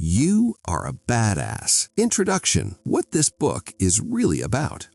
You Are a Badass. Introduction: what this book is really about.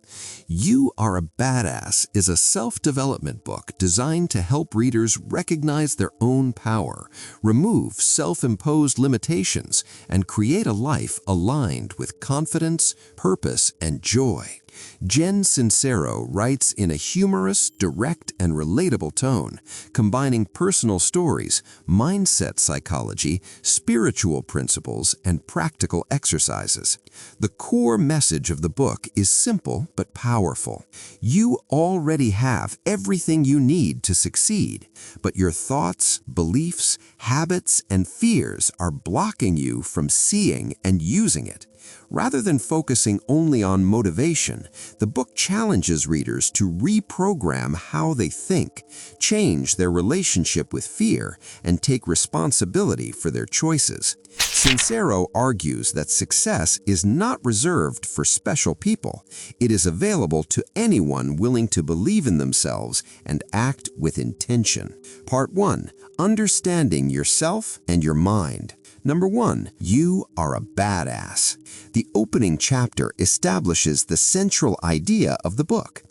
You Are a Badass is a self-development book designed to help readers recognize their own power, remove self-imposed limitations, and create a life aligned with confidence, purpose, and joy. Jen Sincero writes in a humorous, direct, and relatable tone, combining personal stories, mindset psychology, spiritual principles, and practical exercises. The core message of the book is simple but powerful. You already have everything you need to succeed, but your thoughts, beliefs, habits, and fears are blocking you from seeing and using it. Rather than focusing only on motivation, the book challenges readers to reprogram how they think, change their relationship with fear, and take responsibility for their choices. Sincero argues that success is not reserved for special people. It is available to anyone willing to believe in themselves and act with intention. Part 1. Understanding yourself and your mind. Number 1. You are a badass. The opening chapter establishes the central idea of the book.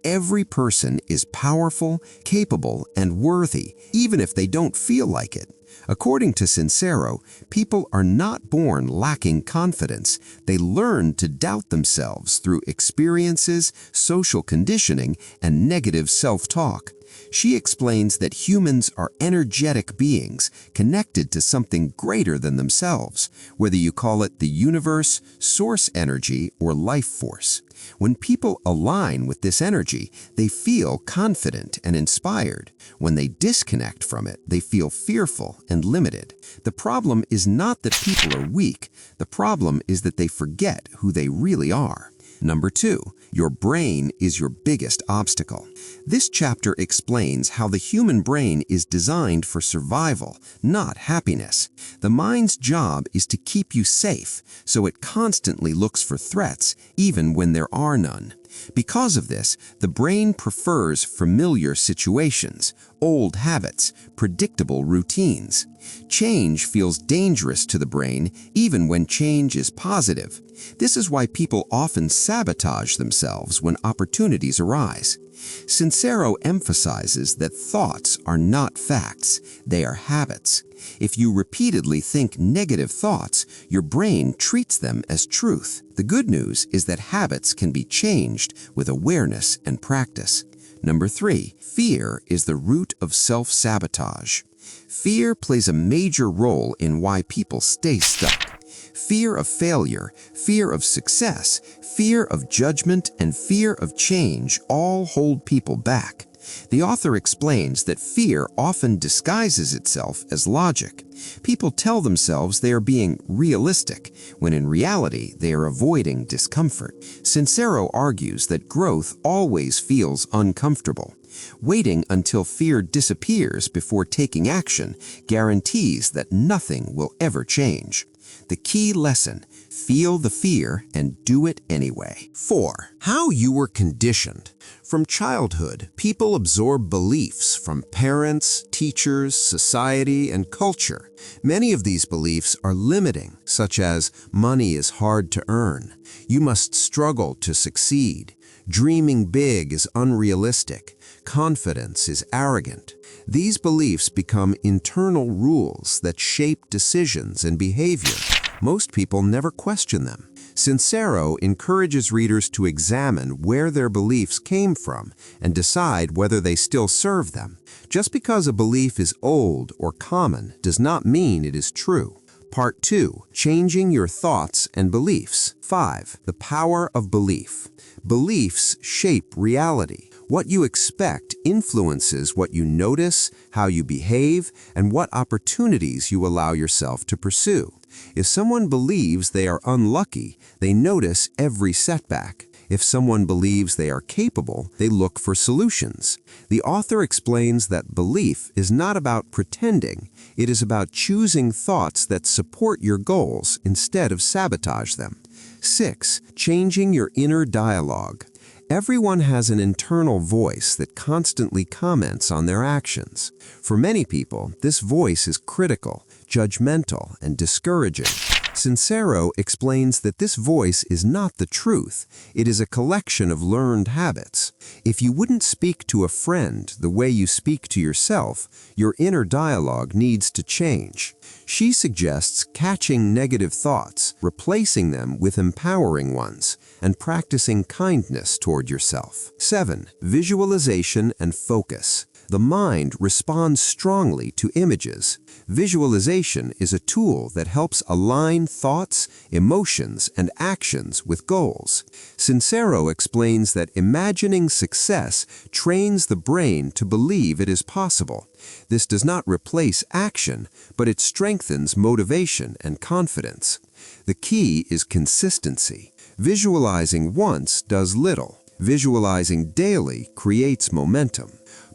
Every person is powerful, capable, and worthy, even if they don't feel like it. According to Sincero, people are not born lacking confidence. They learn to doubt themselves through experiences, social conditioning, and negative self-talk. She explains that humans are energetic beings connected to something greater than themselves, whether you call it the universe, source energy, or life force. When people align with this energy, they feel confident and inspired. When they disconnect from it, they feel fearful and limited. The problem is not that people are weak. The problem is that they forget who they really are. Number 2. Your brain is your biggest obstacle. This chapter explains how the human brain is designed for survival, not happiness. The mind's job is to keep you safe, so it constantly looks for threats, even when there are none. Because of this, the brain prefers familiar situations, old habits, predictable routines. Change feels dangerous to the brain, even when change is positive. This is why people often sabotage themselves when opportunities arise. Sincero emphasizes that thoughts are not facts, they are habits. If you repeatedly think negative thoughts, your brain treats them as truth. The good news is that habits can be changed with awareness and practice. Number 3. Fear is the root of self-sabotage. Fear plays a major role in why people stay stuck. Fear of failure, fear of success, fear of judgment, and fear of change all hold people back. The author explains that fear often disguises itself as logic. People tell themselves they are being realistic, when in reality they are avoiding discomfort. Sincero argues that growth always feels uncomfortable. Waiting until fear disappears before taking action guarantees that nothing will ever change. The key lesson: feel the fear and do it anyway. 4. How you were conditioned. From childhood, people absorb beliefs from parents, teachers, society, and culture. Many of these beliefs are limiting, such as money is hard to earn, you must struggle to succeed, dreaming big is unrealistic, confidence is arrogant. These beliefs become internal rules that shape decisions and behavior. Most people never question them. Sincero encourages readers to examine where their beliefs came from and decide whether they still serve them. Just because a belief is old or common does not mean it is true. Part 2. Changing your thoughts and beliefs. 5. The power of belief. Beliefs shape reality. What you expect influences what you notice, how you behave, and what opportunities you allow yourself to pursue. If someone believes they are unlucky, they notice every setback. If someone believes they are capable, they look for solutions. The author explains that belief is not about pretending. It is about choosing thoughts that support your goals instead of sabotage them. 6. Changing your inner dialogue. Everyone has an internal voice that constantly comments on their actions. For many people, this voice is critical, judgmental, and discouraging. Sincero explains that this voice is not the truth. It is a collection of learned habits. If you wouldn't speak to a friend the way you speak to yourself, your inner dialogue needs to change. She suggests catching negative thoughts, replacing them with empowering ones, and practicing kindness toward yourself. 7. Visualization and focus. The mind responds strongly to images. Visualization is a tool that helps align thoughts, emotions, and actions with goals. Sincero explains that imagining success trains the brain to believe it is possible. This does not replace action, but it strengthens motivation and confidence. The key is consistency. Visualizing once does little. Visualizing daily creates momentum.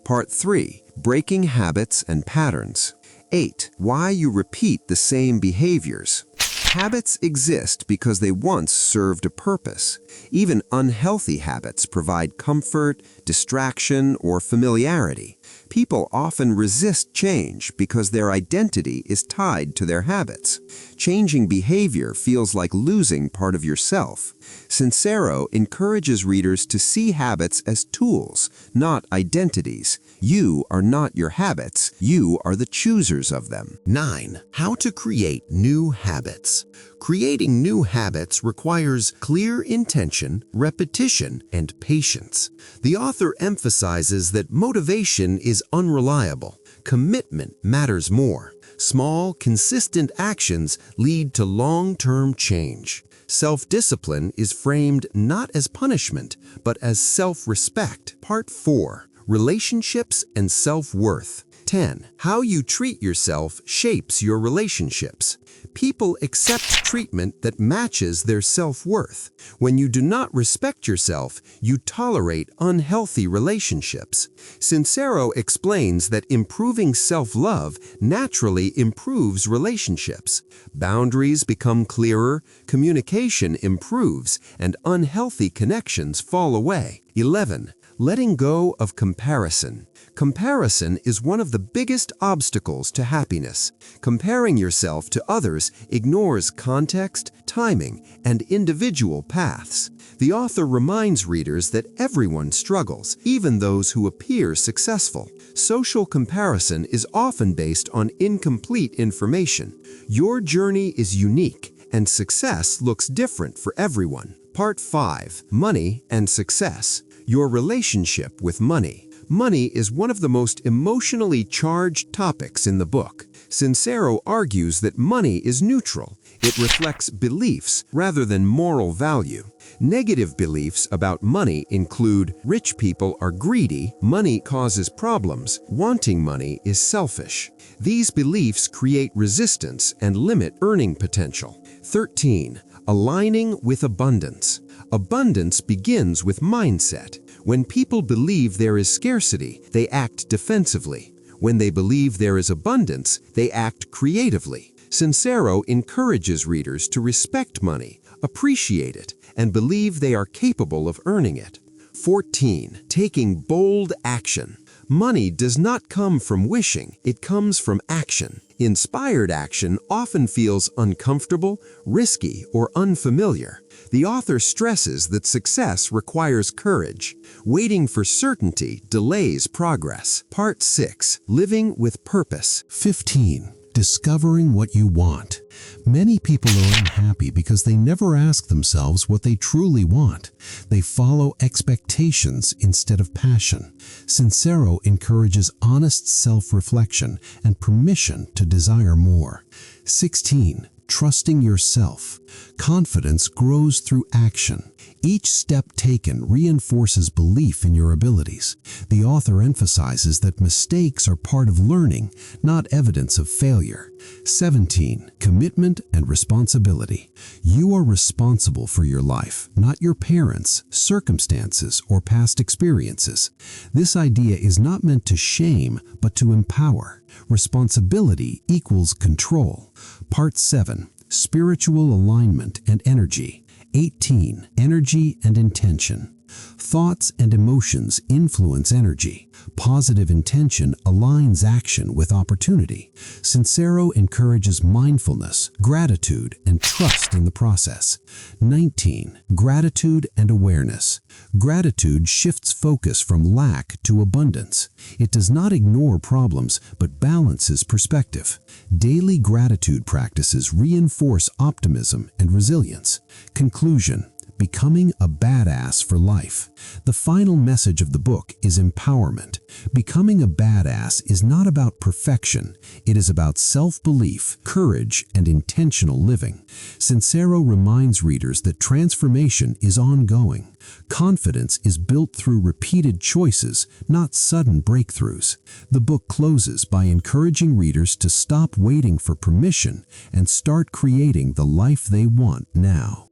Part 3. Breaking habits and patterns. 8. Why you repeat the same behaviors. Habits exist because they once served a purpose. Even unhealthy habits provide comfort, distraction, or familiarity. People often resist change because their identity is tied to their habits. Changing behavior feels like losing part of yourself. Sincero encourages readers to see habits as tools, not identities. You are not your habits, you are the choosers of them. 9. How to create new habits. Creating new habits requires clear intention, repetition, and patience. The author emphasizes that motivation is unreliable. Commitment matters more. Small, consistent actions lead to long-term change. Self-discipline is framed not as punishment, but as self-respect. Part 4. Relationships and self-worth. 10. How you treat yourself shapes your relationships. People accept treatment that matches their self-worth. When you do not respect yourself, you tolerate unhealthy relationships. Sincero explains that improving self-love naturally improves relationships. Boundaries become clearer, communication improves, and unhealthy connections fall away. 11. Letting go of comparison. Comparison is one of the biggest obstacles to happiness. Comparing yourself to others ignores context, timing, and individual paths. The author reminds readers that everyone struggles, even those who appear successful. Social comparison is often based on incomplete information. Your journey is unique, and success looks different for everyone. Part 5. Money and success. Your relationship with money. Money is one of the most emotionally charged topics in the book. Sincero argues that money is neutral. It reflects beliefs rather than moral value. Negative beliefs about money include rich people are greedy, money causes problems, wanting money is selfish. These beliefs create resistance and limit earning potential. 13. Aligning with abundance. Abundance begins with mindset. When people believe there is scarcity, they act defensively. When they believe there is abundance, they act creatively. Sincero encourages readers to respect money, appreciate it, and believe they are capable of earning it. 14. Taking bold action. Money does not come from wishing, it comes from action. Inspired action often feels uncomfortable, risky, or unfamiliar. The author stresses that success requires courage. Waiting for certainty delays progress. Part 6. Living with purpose. 15. Discovering what you want. Many people are unhappy because they never ask themselves what they truly want. They follow expectations instead of passion. Sincero encourages honest self-reflection and permission to desire more. 16. Trusting yourself. Confidence grows through action. Each step taken reinforces belief in your abilities. The author emphasizes that mistakes are part of learning, not evidence of failure. 17. Commitment and responsibility. You are responsible for your life, not your parents, circumstances, or past experiences. This idea is not meant to shame, but to empower. Responsibility equals control. Part 7. Spiritual alignment and energy. 18. Energy and intention. Thoughts and emotions influence energy. Positive intention aligns action with opportunity. Sincero encourages mindfulness, gratitude, and trust in the process. 19. Gratitude and awareness. Gratitude shifts focus from lack to abundance. It does not ignore problems, but balances perspective. Daily gratitude practices reinforce optimism and resilience. Conclusion: becoming a badass for life. The final message of the book is empowerment. Becoming a badass is not about perfection. It is about self-belief, courage, and intentional living. Sincero reminds readers that transformation is ongoing. Confidence is built through repeated choices, not sudden breakthroughs. The book closes by encouraging readers to stop waiting for permission and start creating the life they want now.